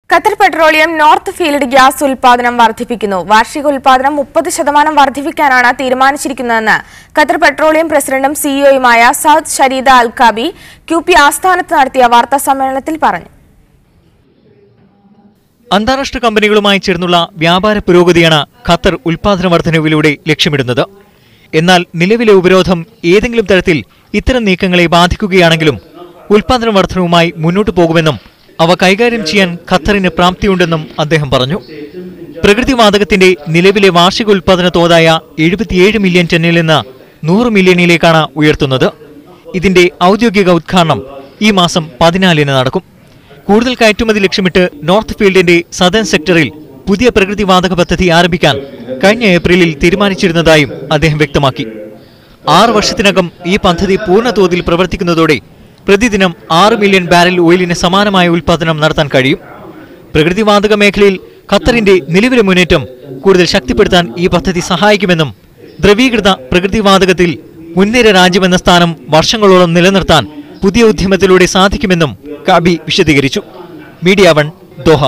Qatar petroleum north field gas ഉൽപാദനം വർദ്ധിപ്പിക്കുന്നു. വാർഷിക ഉൽപാദനം 30% വർദ്ധിപ്പിക്കാനാണ് തീരുമാനിച്ചിരിക്കുന്നതെന്ന് ഖത്തർ പെട്രോളിയം പ്രസിഡന്റും സിഇഒയുമായ സഅദ് ഷരീദ അൽകാബി QP ആസ്ഥാനത്ത് നടത്തിയ വാർത്താ സമ്മേളനത്തിൽ പറഞ്ഞു. അന്താരാഷ്ട്ര കമ്പനികളുമായി ചേർന്നുള്ള വ്യാപാര പുരോഗതിയാണ് ഖത്തർ ഉൽപാദന വർധനവിലൂടെ ലക്ഷ്യമിടുന്നത്. എന്നാൽ നിലവിലെ ഉപരോധം ഏതെങ്കിലും തരത്തിൽ ഇത്തരം നീക്കങ്ങളെ ബാധിക്കുകയാണെങ്കിലും ഉൽപാദന വർധനവുമായി മുന്നോട്ടു പോകുമെന്നും അവ കൈകാര്യം ചെയ്യാൻ ഖത്തറിന് പ്രാപ്തിയുണ്ടെന്നും അദ്ദേഹം പറഞ്ഞു. പ്രകൃതിവാതകത്തിന്റെ നിലവിലെ വാർഷിക ഉൽപാദന തോതായ 77 മില്യൺ ടണ്ണിൽ നിന്ന് 100 മില്യണിലേക്കാണ് ഉയർത്തുന്നത്. ഇതിന്റെ ഔദ്യോഗിക ഉദ്ഘാടനം ഈ മാസം 14-ന് നടക്കും. കൂടുതൽ കയറ്റുമതി ലക്ഷ്യമിട്ട് നോർത്ത് ഫീൽഡിന്റെ സദേൺ സെക്ടറിൽ പുതിയ പ്രകൃതിവാതക പദ്ധതി ആരംഭിക്കാൻ കഴിഞ്ഞ ഏപ്രിലിൽ തീരുമാനിച്ചിരുന്നതായും അദ്ദേഹം വ്യക്തമാക്കി. 6 വർഷത്തിനകം ഈ പദ്ധതി പൂർണ്ണതോതിൽ പ്രവർത്തിക്കുന്നതോടെ പ്രതിദിനം 6 മില്യൺ ബാരൽ ഓയിലിന് സമാനമായ ഉൽപാദനം നടത്താൻ കഴിയും. പ്രകൃതിവാതക മേഖലയിൽ ഖത്തറിന്റെ നിലവിലെ മുന്നേറ്റം കൂടുതൽ ശക്തിപ്പെടുത്താൻ ഈ പദ്ധതി സഹായിക്കുമെന്നും ദ്രവീകൃത പ്രകൃതിവാതകത്തിൽ മുൻനിര രാജ്യമെന്ന സ്ഥാനം വർഷങ്ങളോളം നിലനിർത്താൻ പുതിയ ഉദ്യമത്തിലൂടെ സാധിക്കുമെന്നും കാബി വിശദീകരിച്ചു. Media 1 Doha.